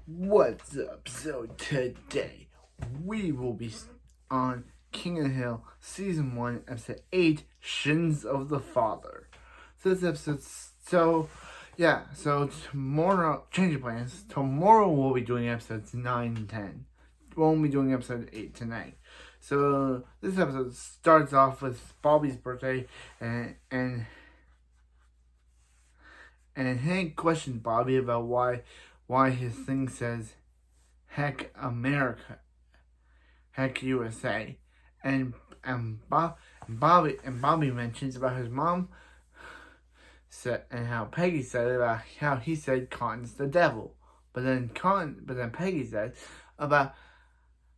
What's up? So today we will be on King of the Hill Season 1, Episode 8, Shins of the Father. So this episode, so tomorrow, change of plans, tomorrow we'll be doing episodes 9 and 10. We'll only be doing episode 8 tonight. So this episode starts off with Bobby's birthday and Hank questioned Bobby about why his thing says heck America, heck USA, and Bobby mentions about his mom said, and how Peggy said about how he said Cotton's the devil, but then Peggy said about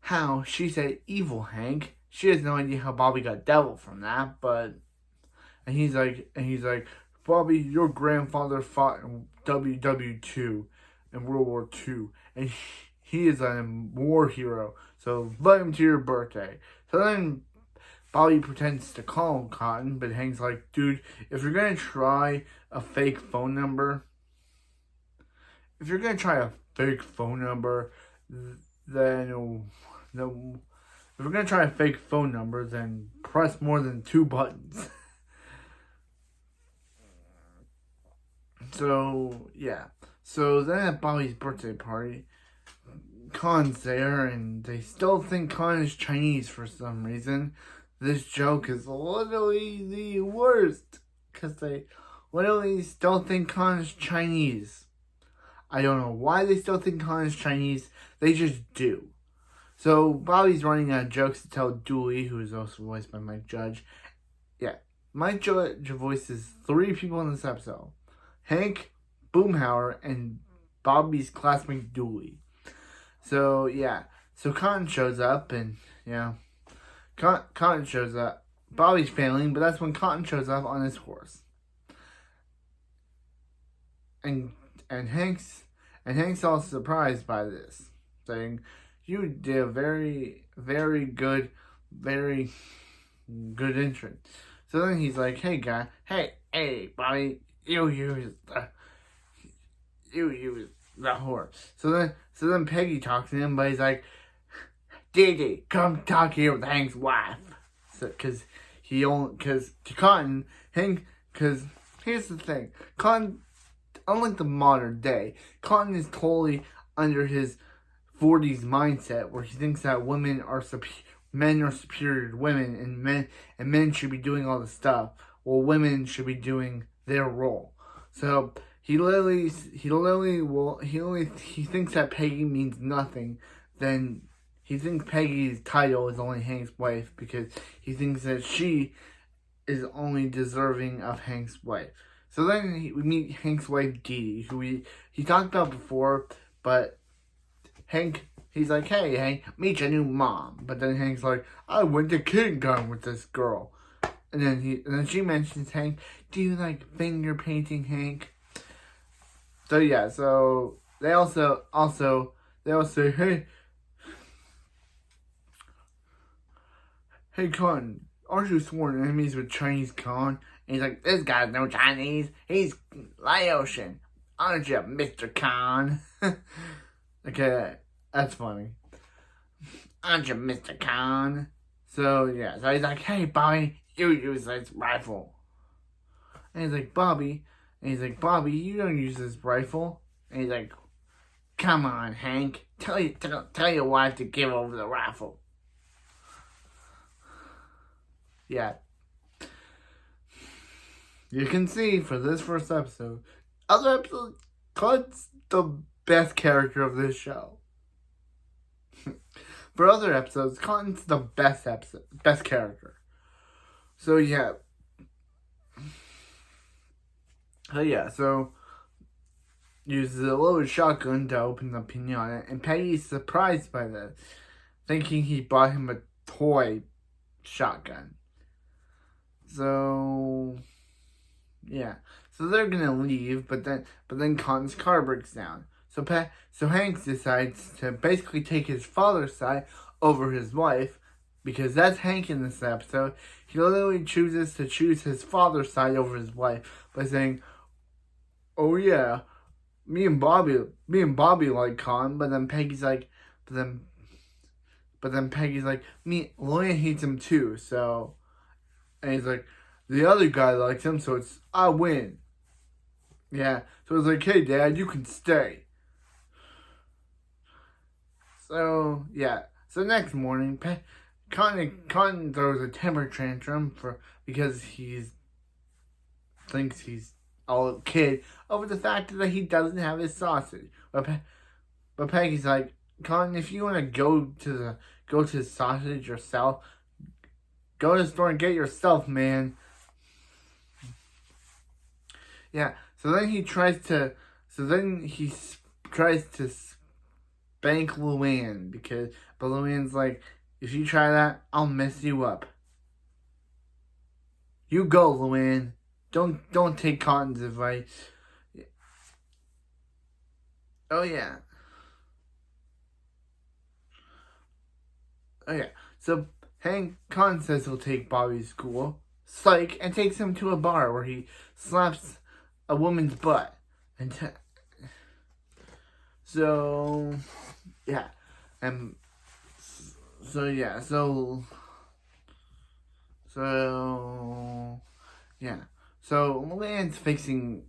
how she said evil Hank. She has no idea how Bobby got devil from that, and he's like Bobby, your grandfather fought in WW2 in World War II, and he is a war hero, so invite him to your birthday. So then Bobby pretends to call Cotton, but Hank's like, dude, if you're going to try a fake phone number, then press more than 2 buttons. So, yeah. So then at Bobby's birthday party, Con's there, and they still think Con is Chinese for some reason. This joke is literally the worst, because they literally still think Con is Chinese. I don't know why they still think Con is Chinese. They just do. So Bobby's running out of jokes to tell Dooley, who is also voiced by Mike Judge. Yeah, Mike Judge voices 3 people in this episode: Hank, Boomhauer, and Bobby's classmate Dooley. So, yeah. So, Cotton shows up, and, Cotton shows up. Bobby's failing, but that's when Cotton shows up on his horse. And Hank's all surprised by this, saying, you did a very, very good entrance. So then he's like, hey, Bobby, you use the horse. So then Peggy talks to him, but he's like, Dee, come talk here with Hank's wife. Because here's the thing. Cotton, unlike the modern day, Cotton is totally under his 40s mindset, where he thinks that men are superior to women, and men should be doing all the stuff, while women should be doing their role. So he thinks that Peggy means nothing. Then he thinks Peggy's title is only Hank's wife, because he thinks that she is only deserving of Hank's wife. So then we meet Hank's wife Dee, who he talked about before, but he's like, hey Hank, meet your new mom. But then Hank's like, I went to kindergarten with this girl. And then she mentions Hank, do you like finger painting, Hank? So yeah, so they also say, hey Con, aren't you sworn enemies with Chinese Con? And he's like, this guy's no Chinese, he's Laotian, aren't you, Mr. Con? Okay, that's funny. Aren't you, Mr. Con? So yeah, so he's like, hey Bobby, you use this rifle. And he's like, Bobby, you don't use this rifle. And he's like, come on, Hank, tell your wife to give over the rifle. Yeah. You can see for this first episode, other episodes, Cut's the best character of this show. For other episodes, Cotton's the best character. So yeah. So uses a loaded shotgun to open the pinata, and Peggy's surprised by this, thinking he bought him a toy shotgun. So yeah. So they're gonna leave, but then Cotton's car breaks down. So Hank decides to basically take his father's side over his wife, because that's Hank in this episode. He literally chooses his father's side over his wife by saying, oh yeah, me and Bobby like Con, but then Peggy's like, but then Peggy's like, Luann hates him too, so, and he's like, the other guy likes him, so I win. Yeah, so it's like, hey Dad, you can stay. So, yeah, so next morning, Cotton throws a temper tantrum because thinks he's a kid over the fact that he doesn't have his sausage. But Peggy's like, Cotton, if you want to go to the sausage yourself, go to the store and get it yourself, man. Yeah. So then he tries to spank Luann but Luann's like, if you try that, I'll mess you up. You go, Luann. Don't take Cotton's advice. Oh yeah. Oh yeah. So Cotton says he'll take Bobby to school. Psych, and takes him to a bar where he slaps a woman's butt. So yeah. And so yeah, so yeah. So Luann's fixing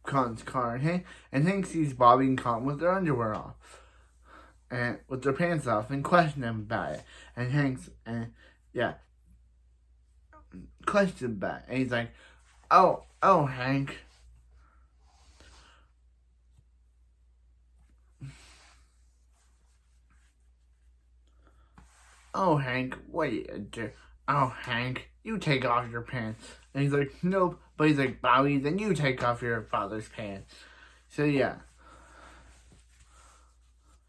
Cotton's car, and Hank sees Bobby and Cotton with their underwear off, and with their pants off, and question them about it. And question about it. And he's like, oh, Hank. Oh, Hank, what you do? Oh, Hank, you take off your pants. And he's like, nope. But he's like, Bobby, then you take off your father's pants. So, yeah.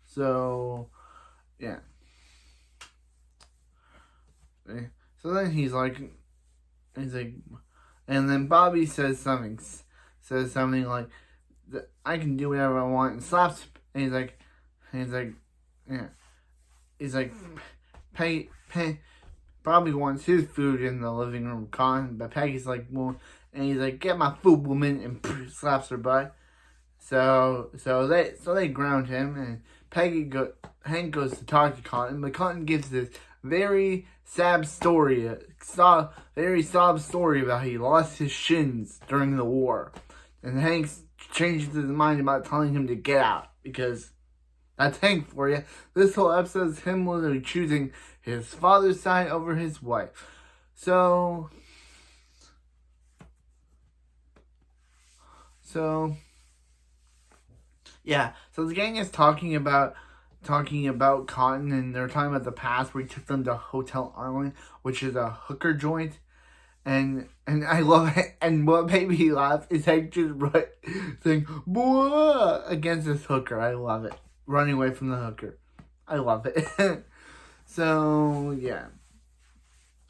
So, yeah. So then he's like, and then Bobby says something like, I can do whatever I want, and slaps, and he's like, yeah. He's like, pay. Bobby wants his food in the living room, but Peggy's like, well, and he's like, get my food, woman, and slaps her butt. So they ground him, and Hank goes to talk to Cotton, but Cotton gives this very sad story, very sob story about how he lost his shins during the war, and Hank changes his mind about telling him to get out, because that's Hank for you. This whole episode is him literally choosing his father's side over his wife. So yeah. So the gang is talking about Cotton, and they're talking about the past where he took them to Hotel Arlen, which is a hooker joint. And I love it. And what made me laugh is Hank just saying "boah" against this hooker. I love it. Running away from the hooker. I love it. So, yeah.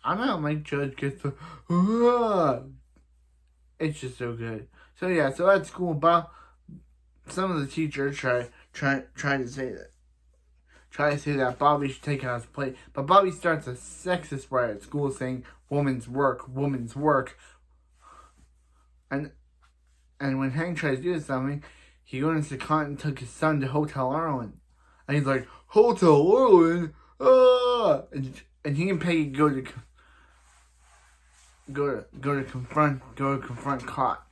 I don't know, Mike Judge gets the it's just so good. So, yeah, so at school, some of the teachers try to say that Bobby should take it on his plate. But Bobby starts a sexist riot at school saying, woman's work. And when Hank tries to do something, he goes to Cotton and took his son to Hotel Arlen. And he's like, Hotel Arlen? Ah! And he and Peggy go to confront Cotton.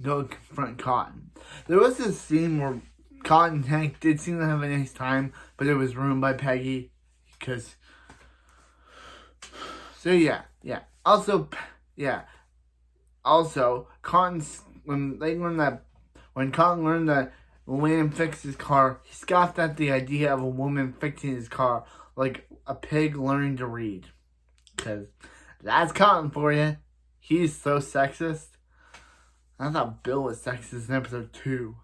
Go confront Cotton. There was this scene where Cotton and Hank did seem to have a nice time, but it was ruined by Peggy. So yeah. Also, when Cotton learned that Luann fixed his car, he scoffed at the idea of a woman fixing his car, like a pig learning to read. Because that's Cotton for you. He's so sexist. I thought Bill was sexist in episode 2.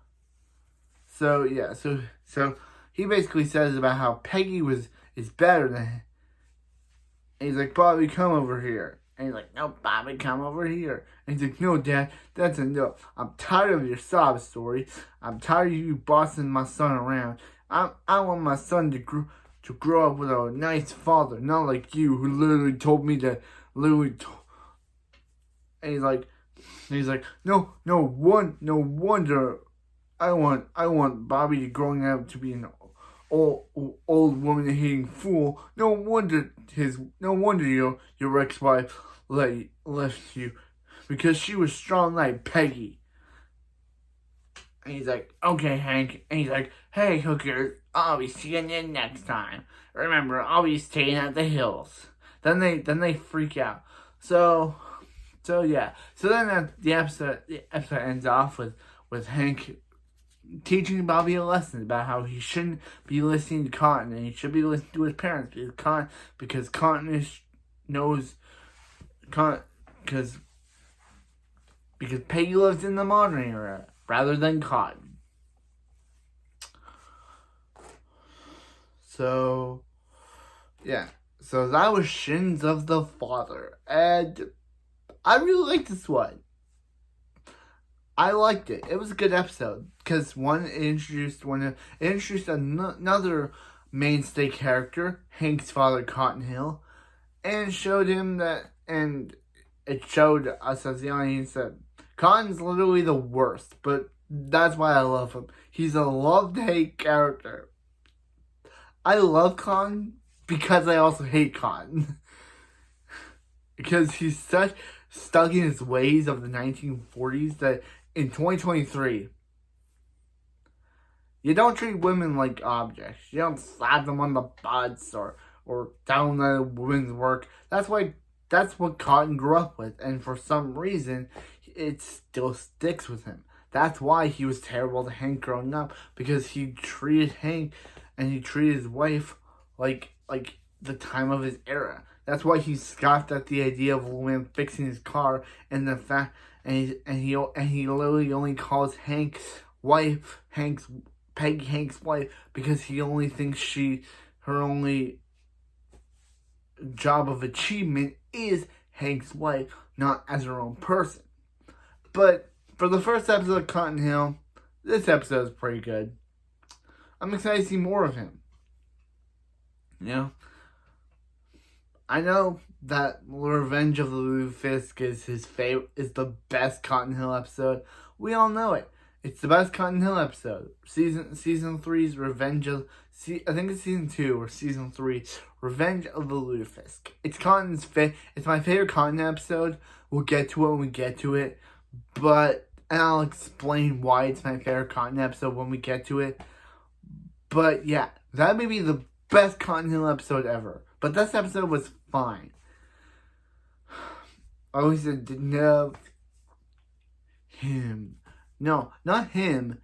So yeah, so he basically says about how Peggy is better than him. And he's like, Bobby, come over here. And he's like, no, Bobby, come over here. And he's like, no, Dad, that's enough. I'm tired of your sob story. I'm tired of you bossing my son around. I want my son to grow up with a nice father, not like you, who literally told me to and he's like, no wonder I want Bobby to growing up to be an old woman hating fool. No wonder your ex-wife left you because she was strong like Peggy. And he's like, okay, Hank. And he's like, hey, hookers, I'll be seeing you next time. Remember, I'll be staying at the hills. Then they freak out. So yeah. So then the episode ends off with Hank teaching Bobby a lesson about how he shouldn't be listening to Cotton and he should be listening to his parents because Cotton knows because Peggy lives in the modern era rather than Cotton. So yeah. So that was Shins of the Father. And I really liked this one. I liked it. It was a good episode. Because it introduced another mainstay character, Hank's father, Cotton Hill. And showed him that, and it showed us as the audience that Cotton's literally the worst. But that's why I love him. He's a love-to-hate character. I love Cotton because I also hate Cotton. Because he's such stuck in his ways of the 1940s that in 2023, you don't treat women like objects. You don't slap them on the butts or tell them that a woman's work. That's what Cotton grew up with, and for some reason, it still sticks with him. That's why he was terrible to Hank growing up, because he treated Hank and he treated his wife like the time of his era. That's why he scoffed at the idea of a woman fixing his car, and the fact, and he literally only calls Hank's wife Peggy Hank's wife because he only thinks her only job of achievement is Hank's wife, not as her own person. But for the first episode of Cotton Hill, this episode is pretty good. I'm excited to see more of him. You know? I know that Revenge of the Lutefisk is the best Cotton Hill episode. We all know it. It's the best Cotton Hill episode. Season 3's Revenge of... I think it's Season 2 or Season 3. Revenge of the Lutefisk. It's it's my favorite Cotton episode. We'll get to it when we get to it. And I'll explain why it's my favorite Cotton episode when we get to it. But yeah, that may be the best Cotton Hill episode ever. But this episode was fine. I always didn't have him. No, not him.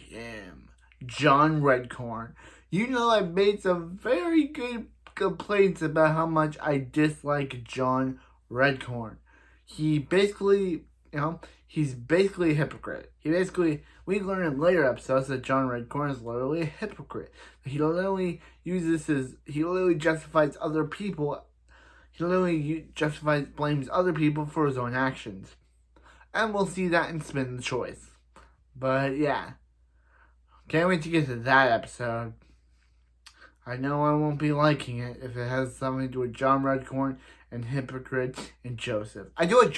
Him. John Redcorn. You know, I made some very good complaints about how much I dislike John Redcorn. He basically, he's basically a hypocrite. We learn in later episodes that John Redcorn is literally a hypocrite. He literally justifies other people. He literally blames other people for his own actions. And we'll see that in Spin the Choice. But yeah, can't wait to get to that episode. I know I won't be liking it if it has something to do with John Redcorn and Hypocrite and Joseph. I do like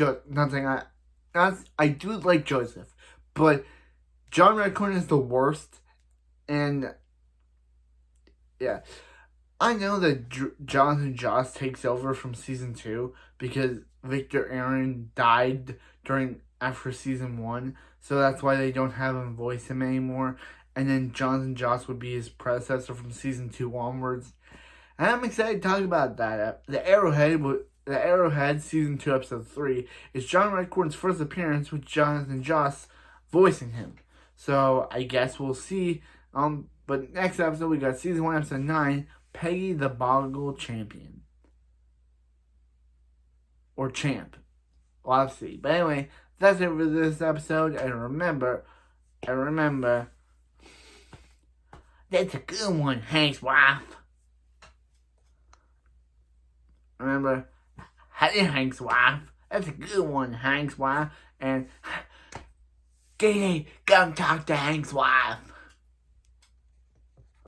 Joseph, but John Redcorn is the worst. And yeah, I know that Jonathan Joss takes over from Season 2 because Victor Aaron died after Season 1, so that's why they don't have him voice him anymore. And then Jonathan Joss would be his predecessor from Season 2 onwards. And I'm excited to talk about that. The Arrowhead Season 2 Episode 3 is John Redcorn's first appearance with Jonathan Joss voicing him. So I guess we'll see. But next episode we got Season 1 Episode 9, Peggy the Boggle Champion. Or Champ. Well, I'll see. But anyway, that's it for this episode. And remember, that's a good one, Hank's wife. Remember, hey, Hank's wife. That's a good one, Hank's wife. And, Dee, come talk to Hank's wife.